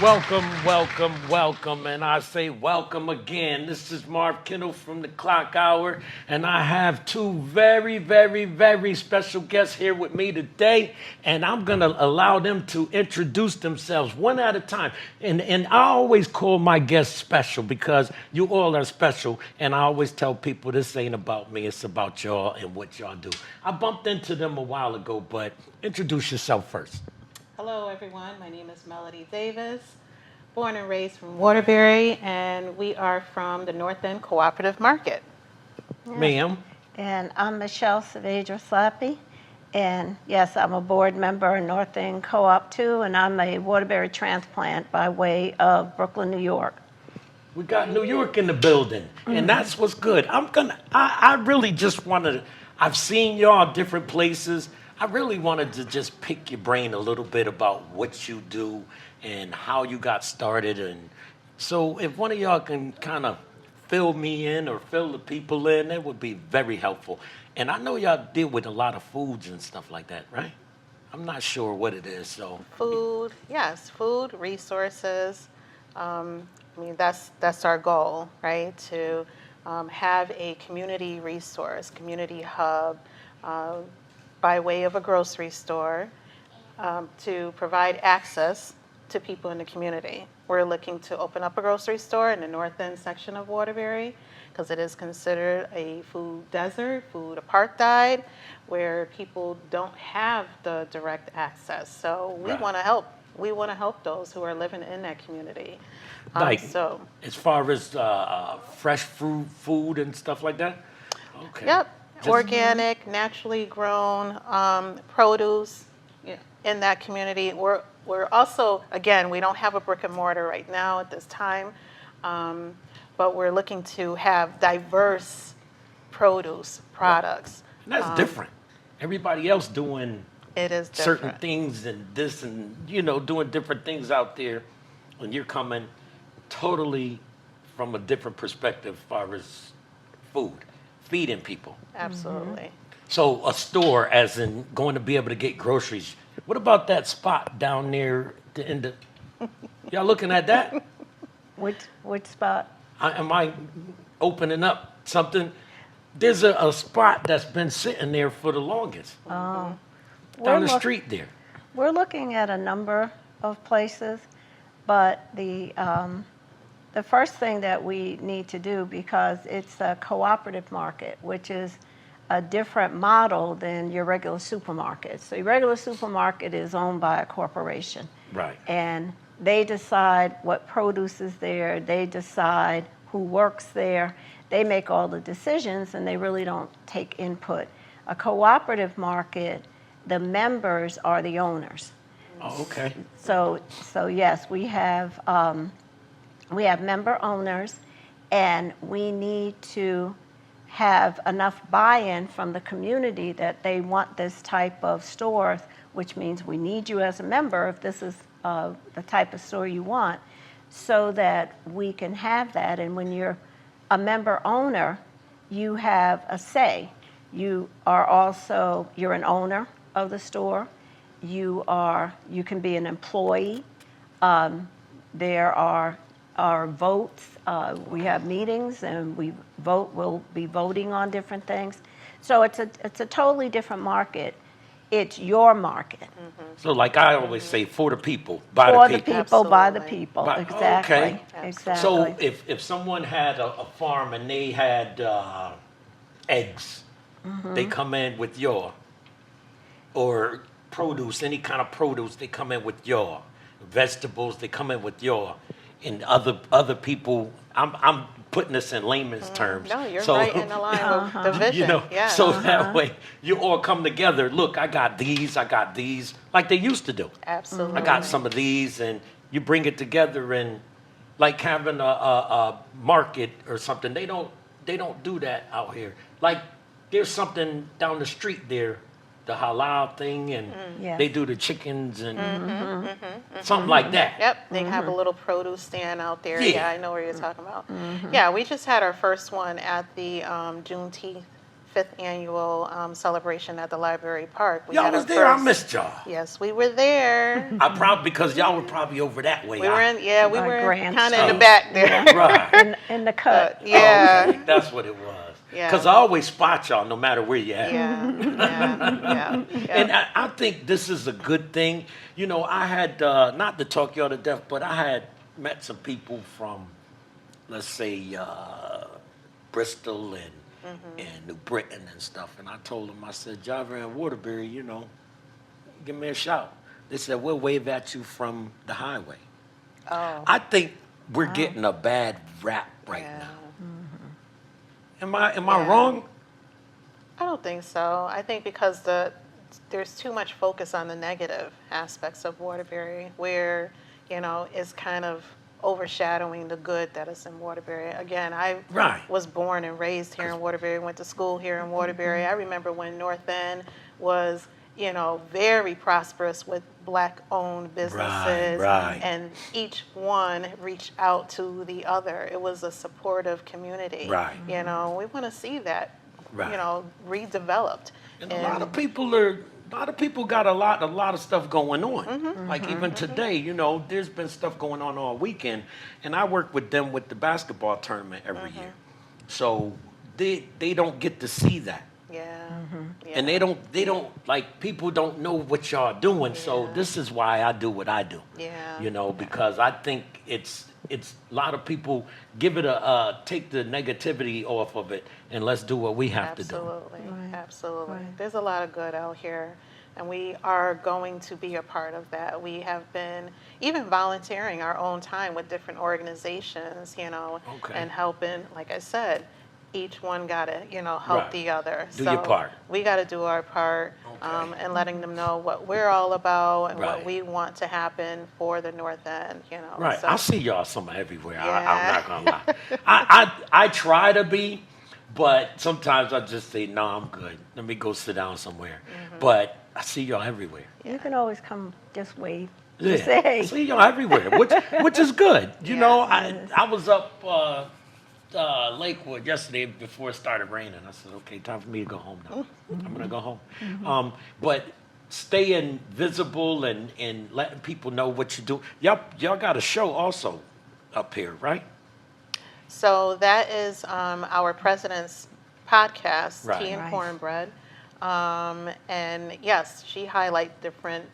Welcome, welcome, welcome, and I say welcome again. This is Marv Kendall from the Clock Hour, and I have two very, very, very special guests here with me today, and I'm going to allow them to introduce themselves one at a time. And I always call my guests special because you all are special, and I always tell people this ain't about me, it's about y'all and what y'all do. I bumped into them a while ago, but introduce yourself first. Hello, everyone. My name is Melody Davis, born and raised from Waterbury, and we are from the North End Cooperative Market. Ma'am. And I'm Michelle Saavedra Slappy. And yes, I'm a board member in North End Co-op too, and I'm a Waterbury transplant by way of Brooklyn, New York. We got New York in the building, and that's what's good. I really just wanted, I've seen y'all different places. I really wanted to just pick your brain a little bit about what you do and how you got started. And so if one of y'all can kind of fill me in or fill the people in, that would be very helpful. And I know y'all deal with a lot of foods and stuff like that, right? I'm not sure what it is, so. Food, yes, food, resources. That's our goal, right? To have a community resource, community hub, by way of a grocery store, to provide access to people in the community. We're looking to open up a grocery store in the North End section of Waterbury because it is considered a food desert, food apartheid, where people don't have the direct access. So we Right. want to help. We want to help those who are living in that community. Like, So, as far as fresh fruit, food and stuff like that? Okay. yep, Just- organic, naturally grown produce in that community. We're also, again, we don't have a brick and mortar right now at this time, but we're looking to have diverse produce products. And that's different. Everybody else doing It is certain different. things and this and, doing different things out there. And you're coming totally from a different perspective as far as food, feeding people. Absolutely. So a store, as in going to be able to get groceries. What about that spot down there at the end of, y'all looking at that? Which spot? Am I opening up something? There's a spot that's been sitting there for the longest. Down We're the look- street there. We're looking at a number of places, but the first thing that we need to do, because it's a cooperative market, which is a different model than your regular supermarket. So your regular supermarket is owned by a corporation. Right. And they decide what produce is there, they decide who works there, they make all the decisions, and they really don't take input. A cooperative market, the members are the owners. Oh, okay. So yes, we have member owners, and we need to have enough buy-in from the community that they want this type of store, which means we need you as a member if this is the type of store you want, so that we can have that. And when you're a member owner, you have a say. You're an owner of the store. You can be an employee. There are votes. We have meetings, and we'll be voting on different things. So it's a totally different market. It's your market. So like I always say, for the people, by For the the people. people, by the Absolutely. people. By- Exactly. okay. Exactly. So if someone had a farm and they had eggs, they come in with your, or produce, any kind of produce, they come in with your. Vegetables, they come in with your. And other people, I'm putting this in layman's terms. No, you're So, right in the line of the vision. Yeah. So that way you all come together. Look, I got these, like they used to do. Absolutely. I got some of these, and you bring it together, and like having a market or something. They don't do that out here. Like there's something down the street there, the halal thing, and Yes. they do the chickens and something like that. Yep, they have a little produce stand out there. Yeah. Yeah, I know what you're talking about. Yeah, we just had our first one at the Juneteenth 5th annual celebration at the library park. We Y'all had our was there. I first- missed y'all. Yes, we were there. I probably because y'all were probably over that way. We were in, we Our were grand kind of in the stage. back there. Right. In the cut. Yeah. Okay, that's what it was. Yeah. Because I always spot y'all no matter where you at. Yeah. And I think this is a good thing. You know, I had, not to talk y'all to death, but I had met some people from, let's say, Bristol and New Britain and stuff. And I told them, I said, Java and Waterbury, you know, give me a shout. They said, we'll wave at you from the highway. Oh. I think we're getting a bad rap right Yeah. now. Am I wrong? I don't think so. I think because there's too much focus on the negative aspects of Waterbury, where it's kind of overshadowing the good that is in Waterbury. Again, I Right. was born and raised here in Waterbury, went to school here in Waterbury. I remember when North End was very prosperous with Black-owned businesses, right. and each one reached out to the other. It was a supportive community. Right. We want to see that, Right. redeveloped. And a lot of people got a lot of stuff going on. Like even today, there's been stuff going on all weekend, and I work with them with the basketball tournament every year. So they don't get to see that. Yeah. And they don't like people don't know what y'all doing. So Yeah. this is why I do what I do. Yeah. Because I think it's a lot of people give it take the negativity off of it and let's do what we have to do. Absolutely. Right. Absolutely. Right. There's a lot of good out here, and we are going to be a part of that. We have been even volunteering our own time with different organizations, Okay. and helping, like I said, each one got to, help Right. the other. Do your part. We got to do our part, Okay. and letting them know what we're all about and Right. what we want to happen for the North End, Right. So, I see y'all some everywhere. I'm Yeah. not gonna lie. I try to be, but sometimes I just say, no, I'm good. Let me go sit down somewhere. But I see y'all everywhere. You can always come just wave. Yeah. Just say, I hey. see y'all everywhere, which is good. Yes. I was up Lakewood yesterday before it started raining. I said, okay, time for me to go home now. I'm gonna go home. But staying visible and letting people know what you do. Y'all got a show also up here, right? So that is our president's podcast, Right. Tea and Right. Cornbread. And yes, she highlights different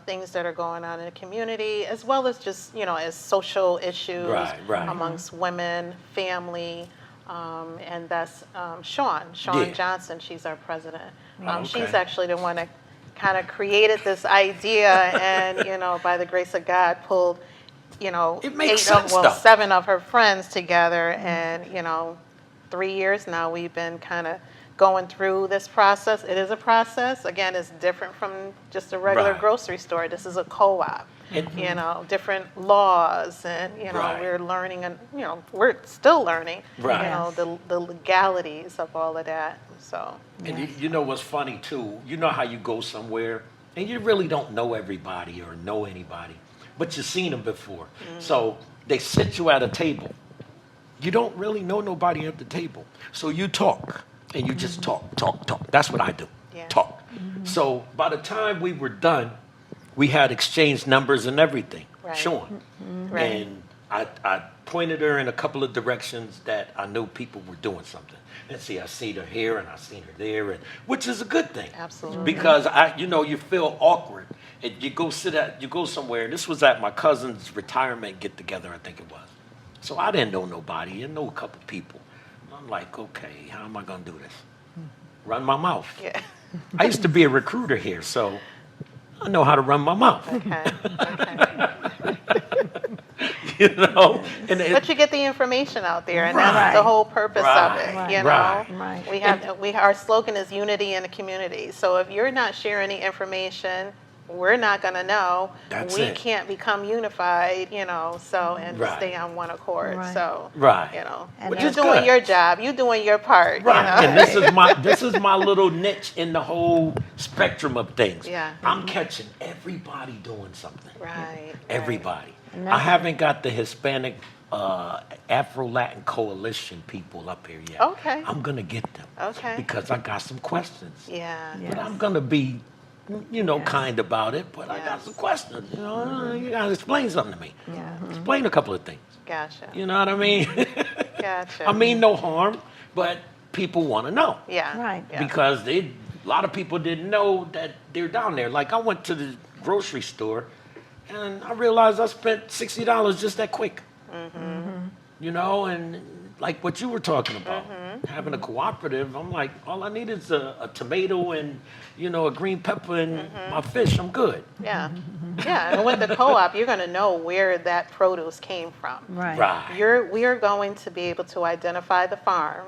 things that are going on in the community, as well as just, as social issues Right. amongst women, family. And that's Shawn Yeah. Johnson. She's our president. Okay. She's actually the one that kind of created this idea and, by the grace of God, pulled It makes sense, though. 7 of her friends together, and 3 years now we've been kind of going through this process. It is a process. Again, it's different from just a regular Right. grocery store. This is a co-op. Different laws, and Right. we're learning, and we're still learning. Right. The legalities of all of that. So And you know what's funny too? You know how you go somewhere and you really don't know everybody or know anybody, but you've seen them before. So they sit you at a table. You don't really know nobody at the table. So you talk and you just talk. That's what I do. Yeah. Talk. So by the time we were done, we had exchanged numbers and everything. Right. Sean. Right. And I pointed her in a couple of directions that I knew people were doing something. And see, I seen her here and I seen her there, and which is a good thing. Absolutely. Because you feel awkward. And you go somewhere. This was at my cousin's retirement get together, I think it was. So I didn't know nobody. I know a couple people. I'm like, okay, how am I gonna do this? Run my mouth. yeah. I used to be a recruiter here, so I know how to run my mouth. Okay. And But you get the information out there, and Right. that's the whole purpose of it. Right. You know, Right. our slogan is unity in the community. So if you're not sharing the information, we're not going to know. That's we it. can't become unified. So and Right. stay on one accord. Right. So Right. And Which you're is doing good. your job. You're doing your part. Right, You know? and this is my little niche in the whole spectrum of things. Yeah. I'm catching everybody doing something. Right. Everybody. And I haven't got the Hispanic Afro-Latin Coalition people up here yet. Okay. I'm going to get them. Okay. Because I got some questions. Yeah. Yeah. But Yes. I'm going to be, Yes. kind about it, but I got Yes. some questions. You got to explain something to me. Yeah. Explain a couple of things. Gotcha. You know what I mean? Gotcha. I mean no harm, but people want to know. Yeah. Right. Yeah. Because a lot of people didn't know that they're down there. Like I went to the grocery store and I realized I spent $60 just that quick. And like what you were talking about, having a cooperative, I'm like, all I need is a tomato and, a green pepper and my fish, I'm good. Yeah. Yeah. And with the co-op, you're going to know where that produce came from. Right. Right. We are going to be able to identify the farm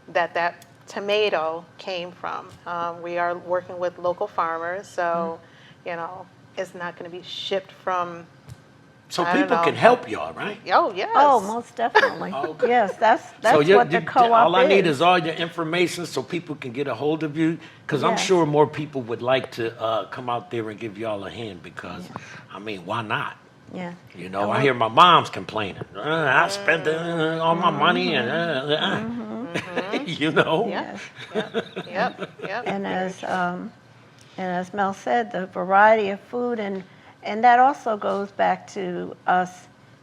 that tomato came from. We are working with local farmers, so, it's not going to be shipped from. So I don't people know. can help y'all, right? Oh, yes. Oh, most definitely. Okay. Yes, that's So what the co-op all I need is. is all your information so people can get a hold of you. Because I'm Yes. sure more people would like to come out there and give y'all a hand because, why not? Yeah. I hear my mom's complaining. I spent all my money and, Yes. Yep. Yep. And as Mel said, the variety of food and that also goes back to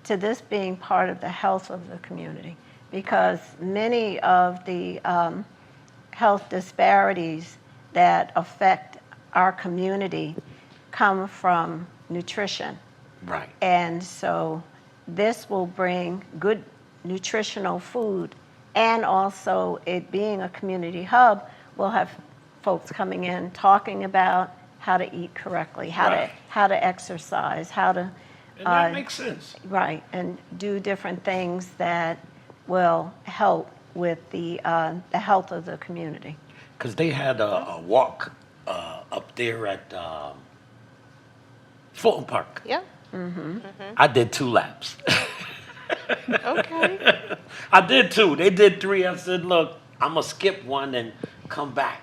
this being part of the health of the community, because many of the health disparities that affect our community come from nutrition. Right. And so this will bring good nutritional food, and also it being a community hub, we'll have folks coming in talking about how to eat correctly, how Right. to exercise, how to And that makes sense. right, and do different things that will help with the health of the community. Because they had a walk up there at Fulton Park. Yep. I did 2 laps. Okay. I did 2. They did 3. I said, look, I'm going to skip one and come back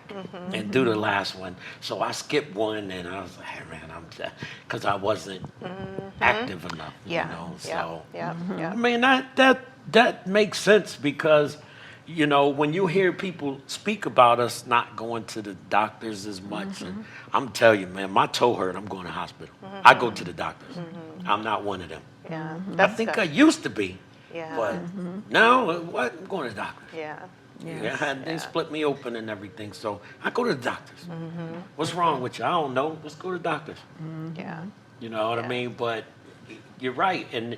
and do the last one. So I skipped one and I was like, hey, man, because I wasn't active enough, Yeah. So, Yeah. I Yeah. mean, that makes sense because, when you hear people speak about us not going to the doctors as much, and I'm telling you, man, my toe hurt, I'm going to the hospital. I go to the doctors. I'm not one of them. Yeah. I That's think good. I used to be, Yeah. but now, what? I'm going to the doctor. Yeah. Yes. Yeah, they split me open and everything, so I go to the doctors. What's wrong with you? I don't know. Let's go to the doctors. Yeah. You know what I Yeah. mean? But you're right, and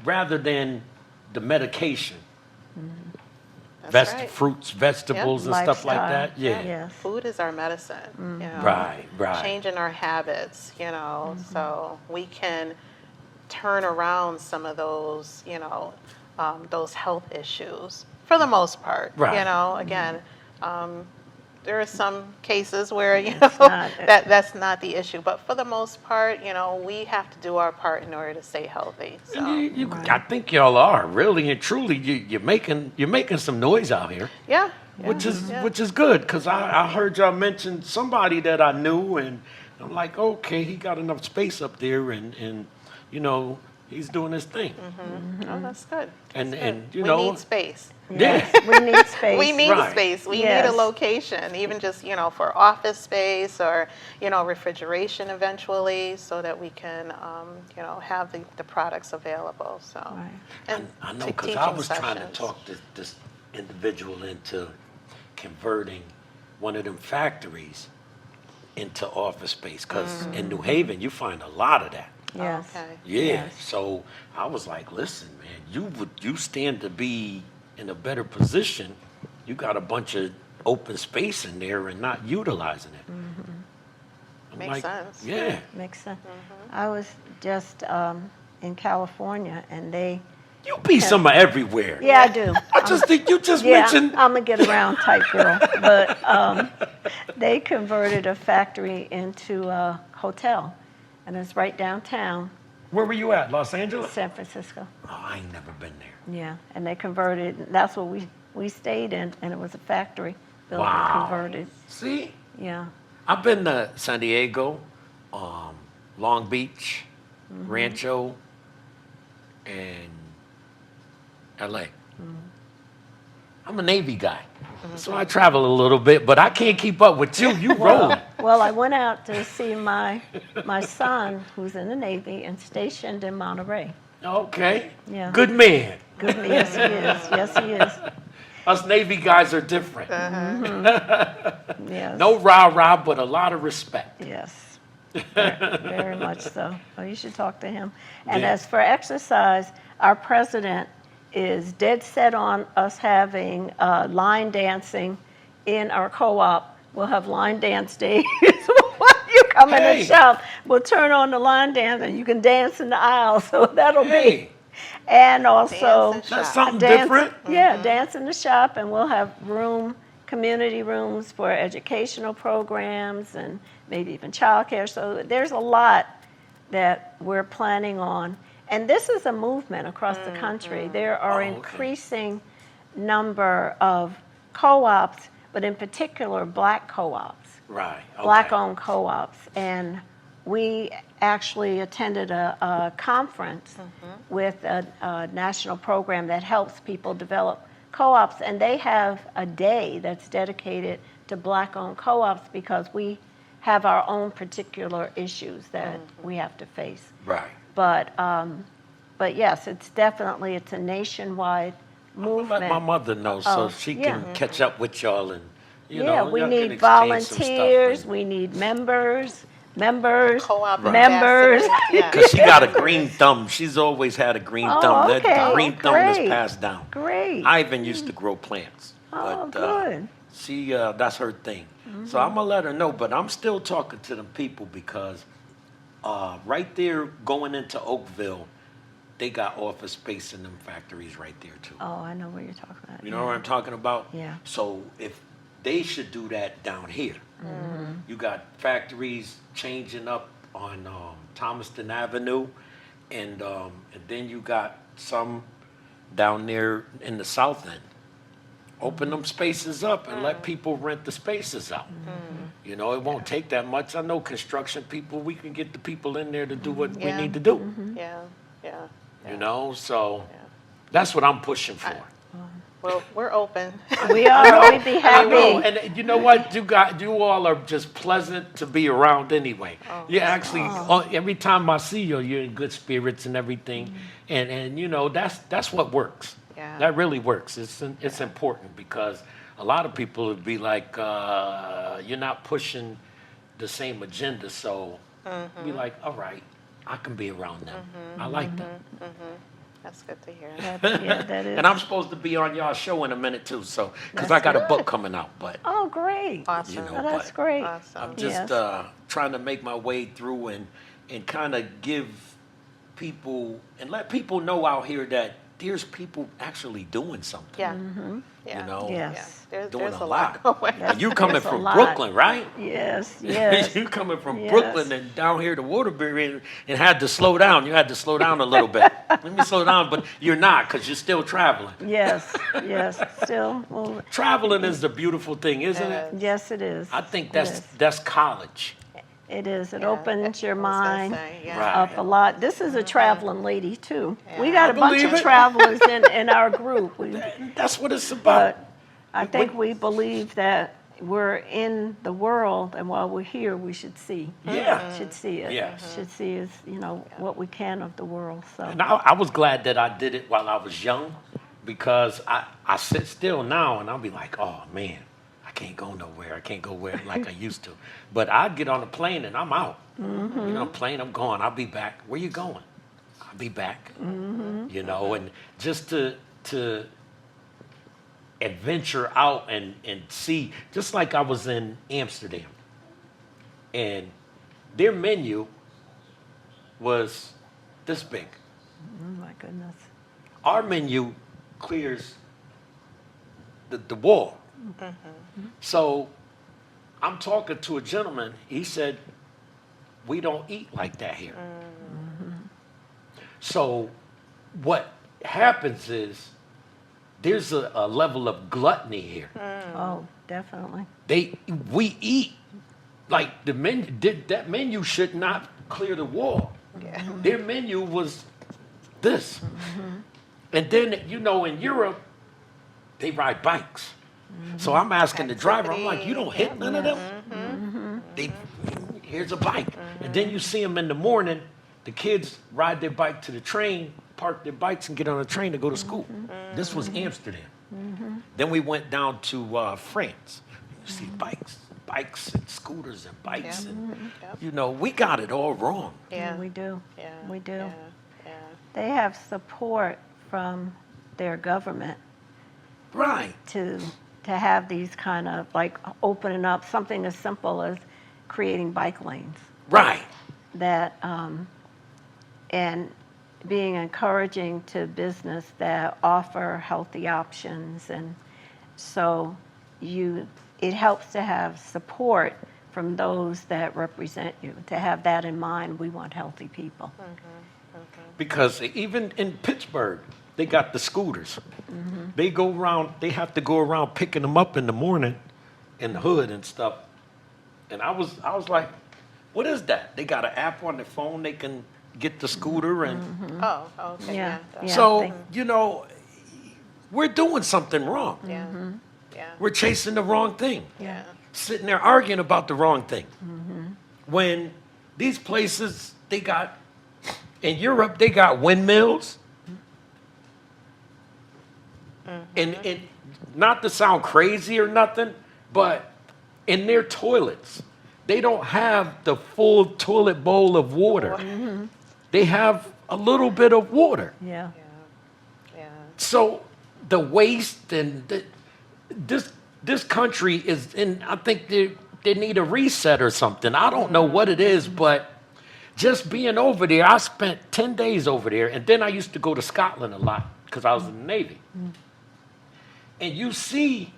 rather than the medication, That's right. fruits, vegetables, and stuff like Lifestyle. that. Yeah. Yes. Food is our medicine. Right. Changing our habits, so we can turn around some of those, those health issues for the most part. Right. Again, there are some cases where not- that's not the issue, but for the most part, we have to do our part in order to stay healthy. So And I think y'all are really and truly. You're making some noise out here. yeah. Which is good, because I heard y'all mention somebody that I knew, and I'm like, okay, he got enough space up there, and he's doing his thing. Oh, that's good. And That's and good. We need space. yeah, We need space. We need Right. space. We need Yes. a location, even just, for office space or, refrigeration eventually, so that we can, have the products available. So, Right. and I know, t- because I teaching was trying to sessions. talk this individual into converting one of them factories into office space, because in New Haven you find a lot of that. Yes. Okay. Yeah. Yes. So I was like, listen, man, you stand to be in a better position. You got a bunch of open space in there and not utilizing it. I'm Makes like, sense. Yeah. Makes sense. I was just in California, and they. You be somewhere everywhere. Yeah, I do. I just think you just Yeah, mentioned. I'm a get around type girl, but they converted a factory into a hotel, and it's right downtown Where were you at? Los Angeles? San Francisco. Oh, I ain't never been there. Yeah, and they converted. That's what we stayed in, and it was a factory built and Wow. converted. See, Yeah. I've been to San Diego, Long Beach, Rancho, and LA. I'm a Navy guy, so I travel a little bit, but I can't keep up with you. You rolling. Well, I went out to see my son, who's in the Navy and stationed in Monterey. Okay. Yeah. Good man. Good, yes, he is. Yes, he is. Us Navy guys are different. Yes. No rah-rah, but a lot of respect. Yes. Very much so. Oh, you should talk to him. And Yeah. as for exercise, our president is dead set on us having line dancing in our co-op. We'll have line dance days. You come in Hey. and shop, we'll turn on the line dance and you can dance in the aisle. So that'll Hey, be. And also, Dance and that's shop. something dance, different. yeah, dance in the shop, and we'll have community rooms for educational programs and maybe even childcare. So there's a lot that we're planning on. And this is a movement across the country. There are Oh, okay. increasing number of co-ops, but in particular black co-ops, Right. Okay. black-owned co-ops. And we actually attended a conference with a national program that helps people develop co-ops, and they have a day that's dedicated to black-owned co-ops because we have our own particular issues that we have to face. Right. But yes, it's a nationwide movement. Let my mother know so Oh, she yeah. can catch up with y'all and Yeah, we y'all can need exchange some stuff volunteers, and- we need members, Co-op members. ambassadors. Yeah. Cause she got a green thumb. She's always had a green Oh, thumb. okay. That green thumb is Great. passed down. Great. I even used to grow plants. Oh, but, good. She that's her thing. So I'm gonna let her know. But I'm still talking to them people because right there going into Oakville, they got office space in them factories right there too. Oh, I know what you're talking about. You know what I'm talking about? Yeah. So if they should do that down here, you got factories changing up on Thomaston Avenue, and then you got some down there in the south end. Open them spaces up and let people rent the spaces out. You know, it won't take that much. I know construction people, we can get the people in there to do what we Yeah. need to do. Yeah, yeah. You know, so Yeah. that's what I'm pushing for. Well, we're open. We are, we'd be I will. happy. And you know what? You all are just pleasant to be around anyway. You actually, every time I see you, you're in good spirits and everything. And you know, that's what works. Yeah. That really works. It's important because a lot of people would be like, you're not pushing the same agenda. So be like, all right, I can be around them. I like them. That's good to hear. Yeah, that is. And I'm supposed to be on y'all show in a minute too. So, because I got a book coming out, but. Oh, great. Awesome. You know, Oh, that's but great. Awesome. I'm just Yes. trying to make my way through and kind of give people and let people know out here that there's people actually doing something. Yeah. Yeah. You know, Yes. Yeah. doing There's a a lot lot. going. And you coming There's a from lot. Brooklyn, right? Yes, yes. You coming from Yes. Brooklyn and down here to Waterbury and had to slow down. You had to slow down a little bit. Let me slow down, but you're not because you're still traveling. Yes, yes. Still, well, Traveling is the beautiful thing, isn't it? yes, it is. I think Yes. that's college. It is. It Yeah, opens your I was gonna mind say, yeah. Right. up a lot. This is a traveling lady too. We Yeah. got I a bunch believe of it. travelers in our group. That's what it's about. But I think we believe that we're in the world, and while we're here, we should see. Yeah. Should see it. Yes. Should see is what we can of the world. So And I was glad that I did it while I was young because I sit still now and I'll be like, oh man, I can't go nowhere. I can't go where like I used to. But I get on a plane and I'm out. You know, plane, I'm going. I'll be back. Where you going? I'll be back. You know, and just to adventure out and see, just like I was in Amsterdam. And their menu was this big. oh my goodness. Our menu clears the wall. So I'm talking to a gentleman. He said, we don't eat like that here. So what happens is there's a level of gluttony here. Oh, definitely. We eat like the menu. That menu should not clear the wall. Yeah. Their menu was this. And then, you know, in Europe, they ride bikes. So I'm asking the driver, I'm like, you don't hit none of them? They, here's a bike. And then you see them in the morning, the kids ride their bike to the train, park their bikes and get on a train to go to school. This was Amsterdam. Then we went down to France. You see bikes and scooters and bikes. And, you know, we got it all wrong. Yeah, we do. Yeah. We do. Yeah. Yeah. They have support from their government Right. to have these kind of like opening up something as simple as creating bike lanes Right. that and being encouraging to business that offer healthy options, and so it helps to have support from those that represent you, to have that in mind. We want healthy people. Because even in Pittsburgh, they got the scooters. They go around, they have to go around picking them up in the morning in the hood and stuff. And I was like, what is that? They got an app on their phone, they can get the scooter and Oh, okay. Yeah. Yeah. Yeah. so, you know, we're doing something wrong. Yeah. Yeah. We're chasing the wrong thing. Yeah. Sitting there arguing about the wrong thing. When these places, they got, in Europe, they got windmills. And not to sound crazy or nothing, but in their toilets, they don't have the full toilet bowl of water. They have a little bit of water. Yeah. Yeah. So the waste and this country is in, I think they need a reset or something. I don't know what it is, but just being over there, I spent 10 days over there, and then I used to go to Scotland a lot because I was in the Navy. And you see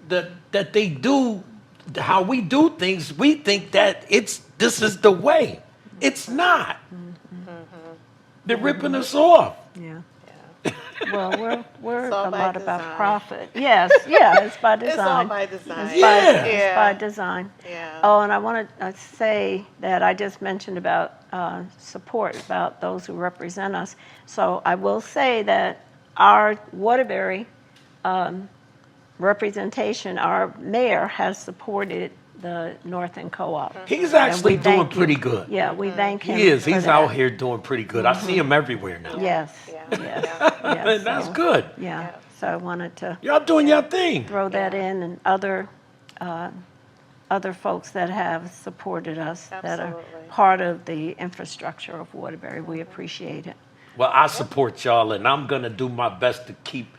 that they do, how we do things, we think that this is the way. It's not. They're ripping us off. Yeah. Yeah. Well, we're It's all a by lot about design. profit. Yes, yeah, it's by design. It's all by design. Yeah. It's by design. Yeah. Oh, and I want to say that I just mentioned about support, about those who represent us. So I will say that our Waterbury representation, our mayor has supported the North End Co-op. He's And actually we doing thank pretty him. good. Yeah, we thank him. He is. for He's that. out here doing pretty good. I see him everywhere now. Yes, Yeah. yes, Yeah. yes. And that's good. Yeah, so I wanted to Y'all doing your thing. throw that in, and other folks that have supported us, that are Absolutely. part of the infrastructure of Waterbury. We appreciate it. Well, I support y'all, and I'm gonna do my best to keep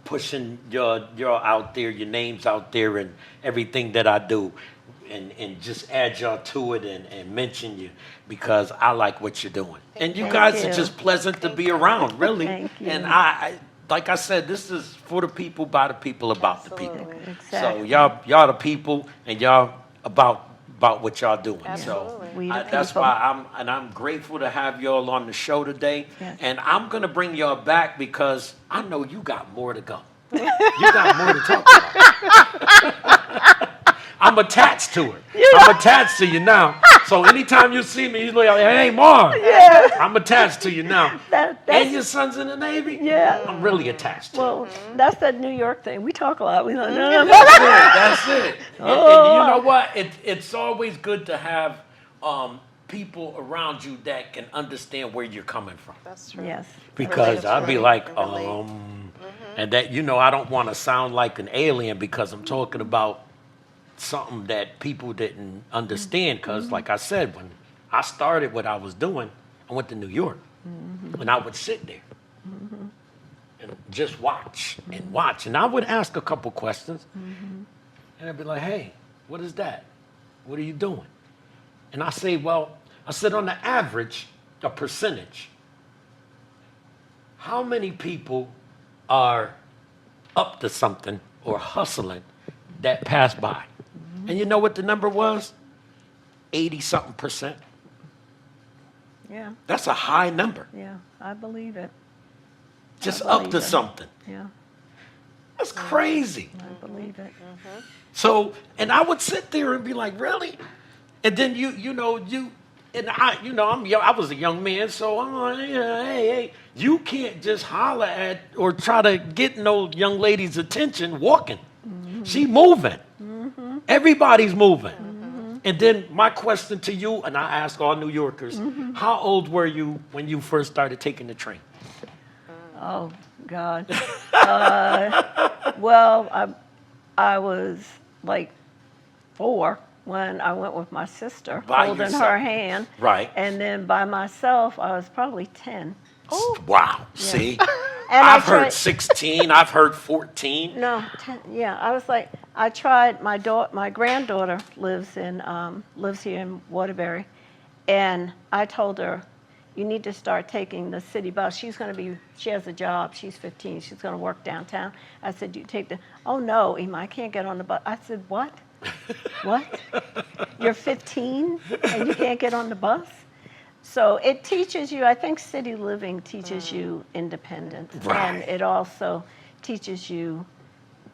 pushing y'all out there, your names out there, and everything that I do, and just add y'all to it and mention you, because I like what you're doing. And you Thank guys you. are just pleasant to be around, really. Thank you. And I, like I said, this is for the people, by the people, about the people. Absolutely. So Exactly. y'all the people, and y'all about what y'all doing. Absolutely. So We the that's people. why I'm grateful to have y'all on the show today. Yes. And I'm gonna bring y'all back because I know you got more to go. You got more to talk about. I'm attached to it. I'm attached to you now. So anytime you see me, you like, hey, Marv. Yeah. I'm attached to you now. That's- And your son's in the Navy? Yeah. I'm really attached to you. Well, that's that New York thing. We talk a lot. We like, no, no, no. That's it. And you know what? It's always good to have people around you that can understand where you're coming from. That's true. Yes. Because I'd be Relate, like, relate. and that, you know, I don't want to sound like an alien because I'm talking about something that people didn't understand. Because, like I said, when I started what I was doing, I went to New York, and I would sit there and just watch and watch, and I would ask a couple questions, and I'd be like, "Hey, what is that? What are you doing?" And I say, "Well," I said, on the average, a percentage. How many people are up to something or hustling that pass by? And you know what the number was? 80-something percent. Yeah, That's a high number. yeah, I believe it. Just I up believe to it. something. Yeah, That's crazy. I believe it. So, and I would sit there and be like, really? And then you know, And I'm young, I was a young man, so I'm like, yeah, hey, you can't just holler at or try to get no young lady's attention walking. She moving. Everybody's moving. And then my question to you, and I ask all New Yorkers, how old were you when you first started taking the train? Oh, God. Well, I was like 4 when I went with my sister, By holding yourself. her hand. Right. And then by myself, I was probably 10. Wow. See? And I've heard 16. I've heard 14. No, 10, yeah. I was like, I tried. My granddaughter lives here in Waterbury, and I told her, you need to start taking the city bus. She has a job. She's 15. She's going to work downtown. I said, you take oh no, Emma, I can't get on the bus. I said, what? What? You're 15 and you can't get on the bus? So it teaches you, I think city living teaches you independence. Right. And it also teaches you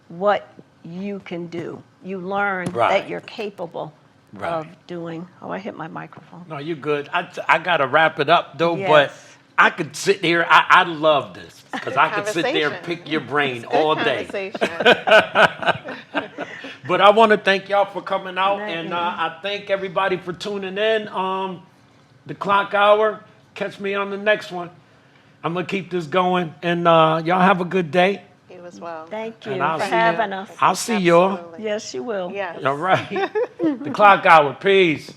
what you can do. You learn that you're capable of doing. Oh, I hit my microphone. No, you're good. I got to wrap it up, though, Yes. but I could sit here. I love this because I could sit there and Conversation. pick your brain It's good all day. conversation. But I want to thank y'all for coming out, Thank and you. I thank everybody for tuning in. The Clock Hour. Catch me on the next one. I'm going to keep this going, and y'all have a good day. You as well. Thank you And I'll for see having you. us. I'll see y'all. Absolutely. Yes, you will. Yes. All right. The Clock Hour. Peace.